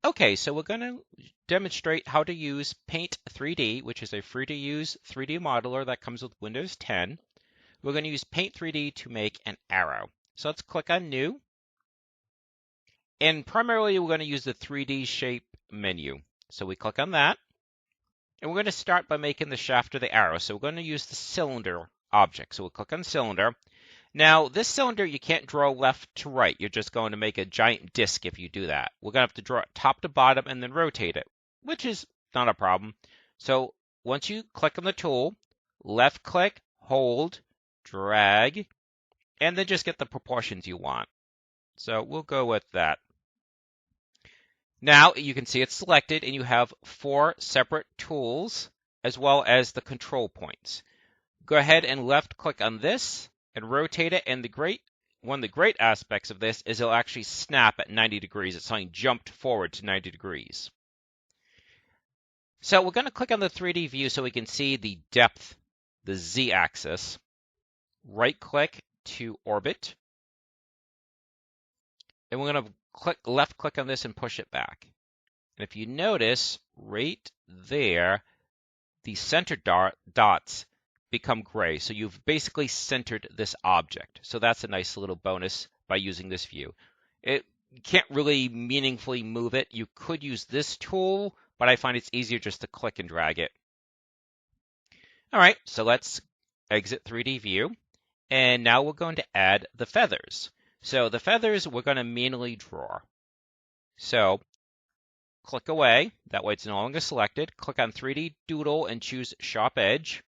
Okay, so we're going to demonstrate how to use Paint 3D, which is a free-to-use 3D modeler that comes with Windows 10. We're going to use Paint 3D to make an arrow. So let's click on New. And primarily, we're going to use the 3D shape menu. So we click on that. And we're going to start by making the shaft of the arrow. So we're going to use the cylinder object. So we'll click on cylinder. Now, this cylinder, you can't draw left to right. You're just going to make a giant disc if you do that. We're going to have to draw it top to bottom and then rotate it, which is not a problem. So once you click on the tool, left click, hold, drag, and then just get the proportions you want. So we'll go with that. Now you can see it's selected and you have 4 separate tools as well as the control points. Go ahead and left click on this and rotate it, and one of the great aspects of this is it'll actually snap at 90 degrees. It's something jumped forward to 90 degrees. So we're going to click on the 3D view so we can see the depth, the Z-axis. Right click to orbit. And we're going to left click on this and push it back. And if you notice right there, the center dots become gray. So you've basically centered this object. So that's a nice little bonus by using this view. You can't really meaningfully move it. You could use this tool, but I find it's easier just to click and drag it. All right, so let's exit 3D view. And now we're going to add the feathers. So the feathers we're going to manually draw. So click away. That way it's no longer selected. Click on 3D Doodle and choose Sharp Edge.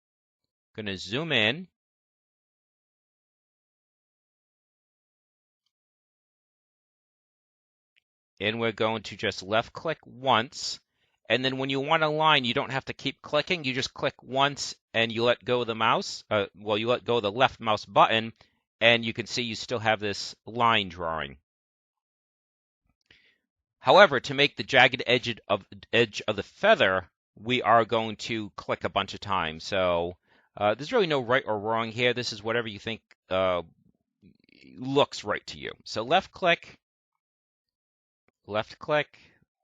Going to zoom in. And we're going to just left click once. And then when you want a line, you don't have to keep clicking. You just click once and you let go of the mouse. You let go of the left mouse button and you can see you still have this line drawing. However, to make the jagged edge of the feather, we are going to click a bunch of times. So there's really no right or wrong here. This is whatever you think looks right to you. So left click, left click,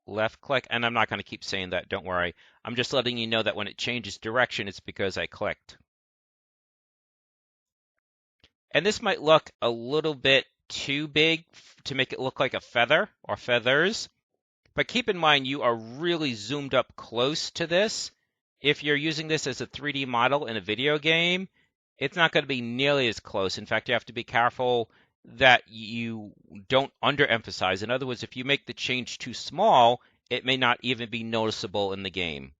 left click, and I'm not going to keep saying that, don't worry. I'm just letting you know that when it changes direction, it's because I clicked. And this might look a little bit too big to make it look like a feather or feathers, but keep in mind you are really zoomed up close to this. If you're using this as a 3D model in a video game, it's not going to be nearly as close. In fact, you have to be careful that you don't underemphasize. In other words, if you make the change too small, it may not even be noticeable in the game,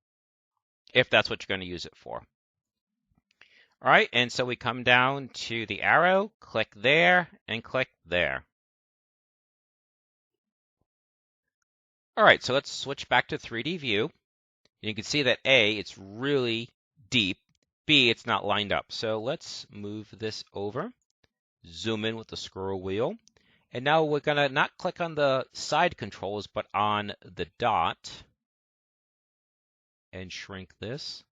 if that's what you're going to use it for. All right, and so we come down to the arrow, click there, and click there. All right, so let's switch back to 3D view. You can see that A, it's really deep. B, it's not lined up. So let's move this over, zoom in with the scroll wheel. And now we're going to not click on the side controls, but on the dot and shrink this.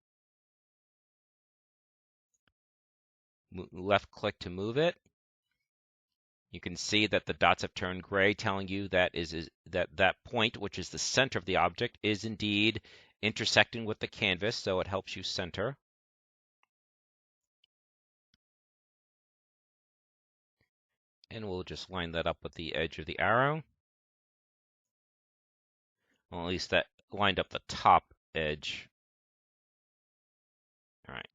Left click to move it. You can see that the dots have turned gray, telling you that that point, which is the center of the object, is indeed intersecting with the canvas, so it helps you center. And we'll just line that up with the edge of the arrow. Well, at least that lined up the top edge. All right.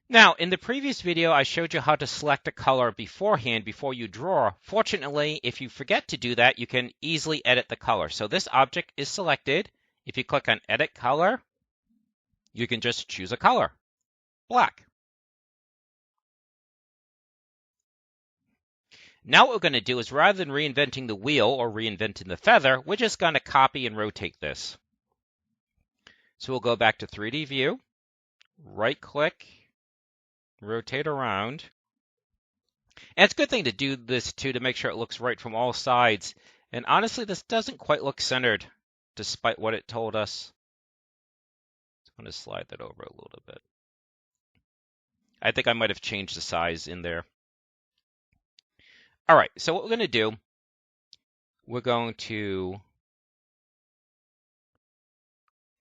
Now, in the previous video, I showed you how to select a color beforehand before you draw. Fortunately, if you forget to do that, you can easily edit the color. So this object is selected. If you click on Edit Color, you can just choose a color, black. Now what we're going to do is, rather than reinventing the wheel or reinventing the feather, we're just going to copy and rotate this. So we'll go back to 3D view, right-click, rotate around. And it's a good thing to do this too, to make sure it looks right from all sides. And honestly, this doesn't quite look centered, despite what it told us. I'm going to slide that over a little bit. I think I might have changed the size in there. All right, so what we're going to do, we're going to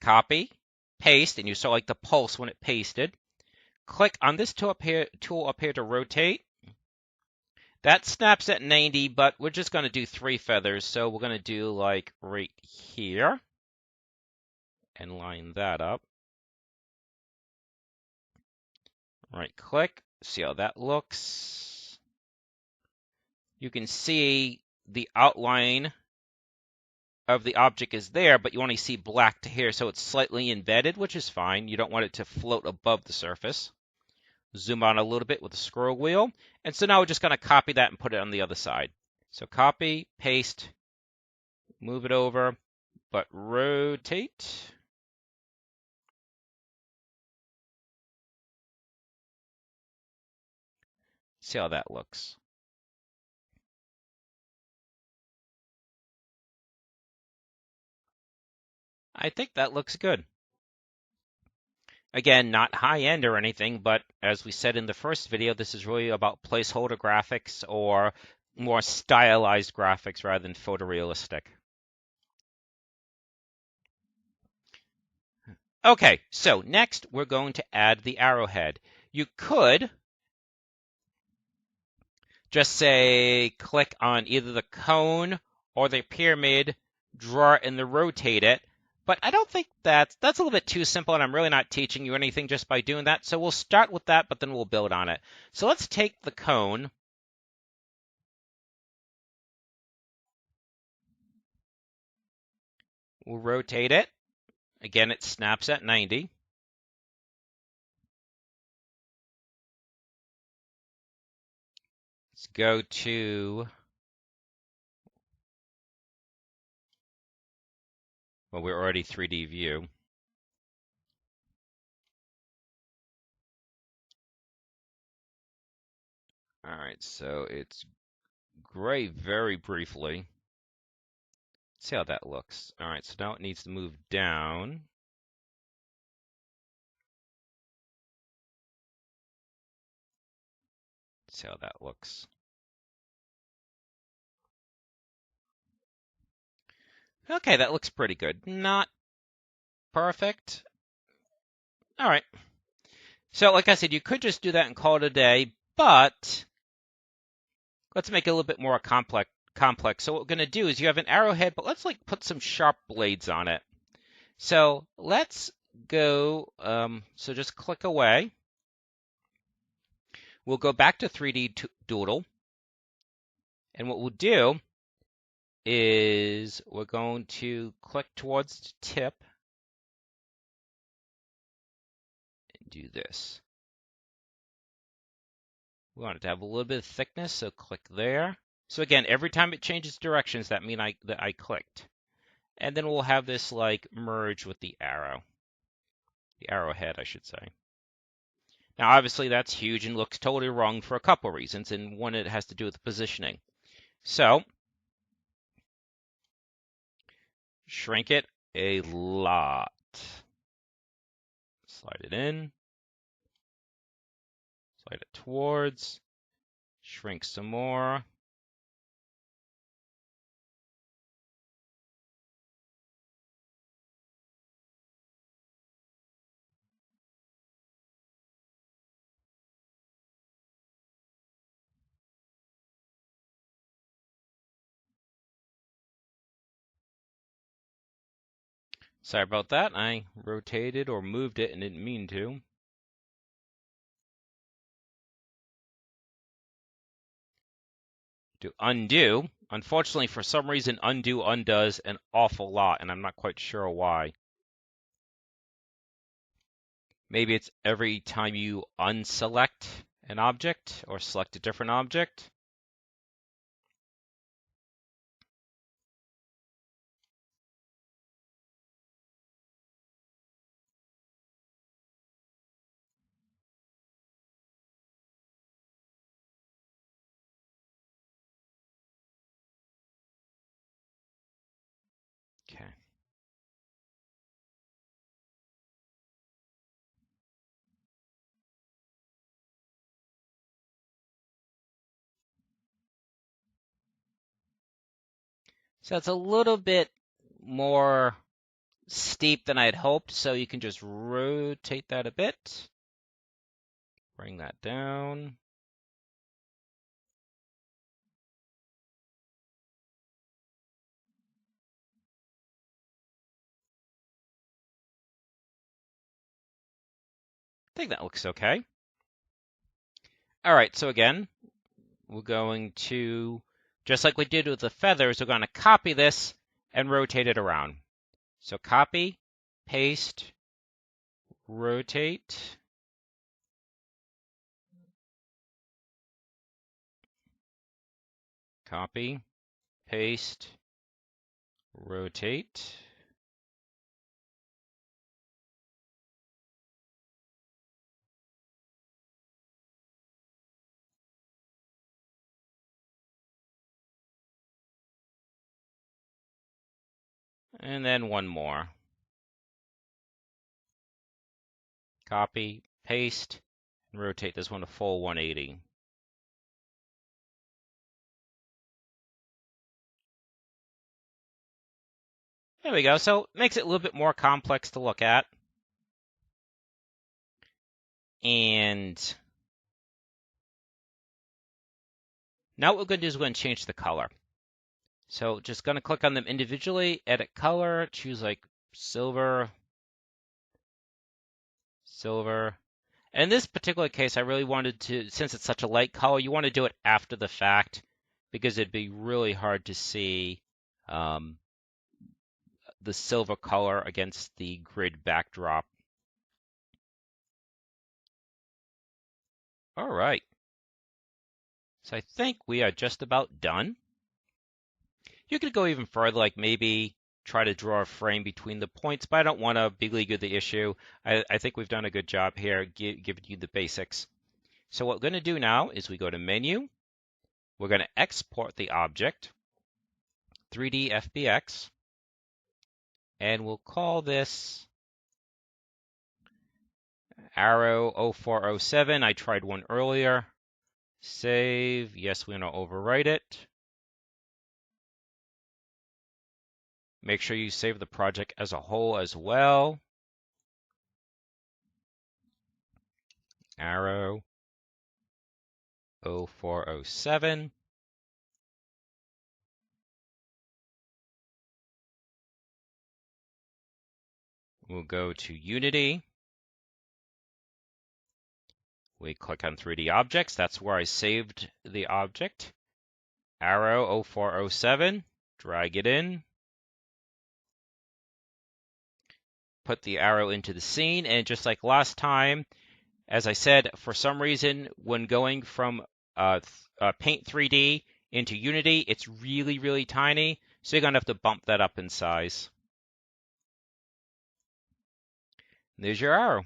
copy, paste, and you saw like the pulse when it pasted. Click on this tool up here to rotate. That snaps at 90, but we're just going to do 3 feathers, so we're going to do like right here and line that up. Right click, see how that looks. You can see the outline of the object is there, but you only see black to here, so it's slightly embedded, which is fine. You don't want it to float above the surface. Zoom out a little bit with the scroll wheel. And so now we're just going to copy that and put it on the other side. So copy, paste, move it over, but rotate. See how that looks. I think that looks good. Again, not high-end or anything, but as we said in the first video, this is really about placeholder graphics or more stylized graphics rather than photorealistic. Okay, so next we're going to add the arrowhead. You could just say click on either the cone or the pyramid, draw it and then rotate it. But I don't think that's a little bit too simple, and I'm really not teaching you anything just by doing that. So we'll start with that, but then we'll build on it. So let's take the cone. We'll rotate it. Again, it snaps at 90. Let's go to, well, we're already 3D view. All right, so it's gray very briefly. See how that looks. All right, so now it needs to move down. See how that looks. Okay, that looks pretty good. Not perfect. All right. So like I said, you could just do that and call it a day, but let's make it a little bit more complex. So what we're going to do is you have an arrowhead, but let's like put some sharp blades on it. So let's go, so just click away. We'll go back to 3D Doodle. And what we'll do is we're going to click towards the tip and do this. We want it to have a little bit of thickness, so click there. So again, every time it changes directions, that means that I clicked. And then we'll have this like merge with the arrow. The arrowhead, I should say. Now, obviously, that's huge and looks totally wrong for a couple reasons, and one, it has to do with the positioning. So, shrink it a lot. Slide it in. Slide it towards. Shrink some more. Sorry about that. I rotated or moved it and didn't mean to. To undo. Unfortunately, for some reason, undo undoes an awful lot, and I'm not quite sure why. Maybe it's every time you unselect an object or select a different object. Okay. So it's a little bit more steep than I had hoped, so you can just rotate that a bit. Bring that down. I think that looks okay. All right, so again, we're going to, just like we did with the feathers, we're going to copy this and rotate it around. So copy, paste, rotate. Copy, paste, rotate. And then one more. Copy, paste, and rotate this one a full 180. There we go. So it makes it a little bit more complex to look at. And now what we're going to do is we're going to change the color. So just going to click on them individually, edit color, choose like silver, silver. And in this particular case, I really wanted to, since it's such a light color, you want to do it after the fact because it'd be really hard to see the silver color against the grid backdrop. All right. So I think we are just about done. You could go even further, like maybe try to draw a frame between the points, but I don't want to beleaguer the issue. I think we've done a good job here giving you the basics. So what we're going to do now is we go to Menu. We're going to export the object, 3D FBX, and we'll call this Arrow 0407. I tried one earlier. Save. Yes, we're going to overwrite it. Make sure you save the project as a whole as well. Arrow 0407. We'll go to Unity. We click on 3D Objects. That's where I saved the object. Arrow 0407. Drag it in. Put the arrow into the scene. And just like last time, as I said, for some reason, when going from Paint 3D into Unity, it's really, really tiny. So you're going to have to bump that up in size. There's your arrow.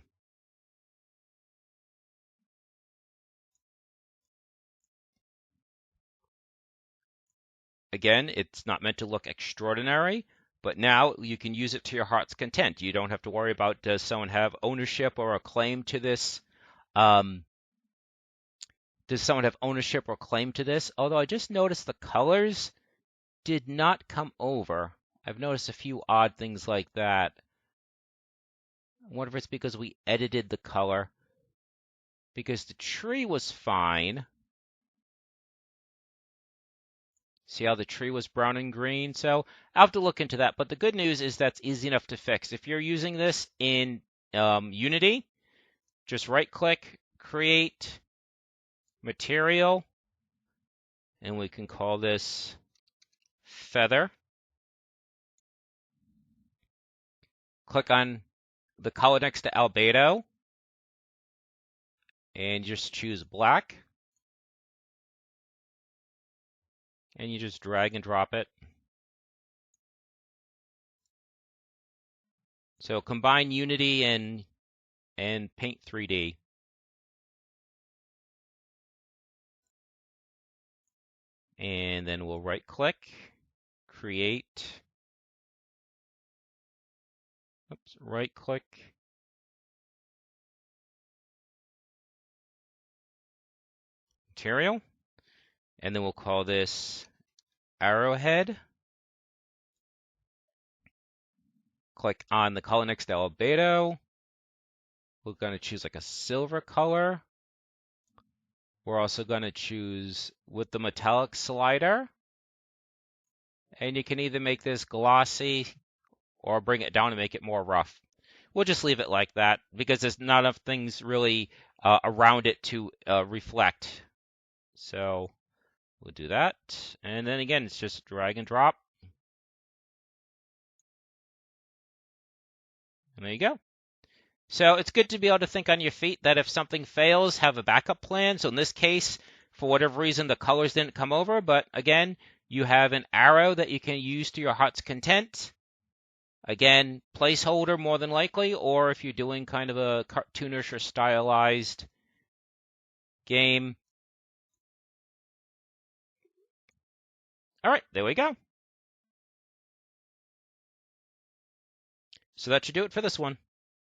Again, it's not meant to look extraordinary, but now you can use it to your heart's content. You don't have to worry about does someone have ownership or a claim to this. Does someone have ownership or claim to this? Although I just noticed the colors did not come over. I've noticed a few odd things like that. I wonder if it's because we edited the color. Because the tree was fine. See how the tree was brown and green? So I'll have to look into that. But the good news is that's easy enough to fix. If you're using this in Unity, just right-click, create material, and we can call this feather. Click on the color next to albedo, and just choose black. And you just drag and drop it. So combine Unity and Paint 3D. And then we'll right click, create, right click, material, and then we'll call this arrowhead. Click on the color next to albedo. We're going to choose like a silver color. We're also going to choose with the metallic slider. And you can either make this glossy or bring it down and make it more rough. We'll just leave it like that because there's not enough things really around it to reflect. So we'll do that. And then again, it's just drag and drop. And there you go. So it's good to be able to think on your feet that if something fails, have a backup plan. So in this case, for whatever reason, the colors didn't come over. But again, you have an arrow that you can use to your heart's content. Again, placeholder more than likely, or if you're doing kind of a cartoonish or stylized game. All right, there we go. So that should do it for this one.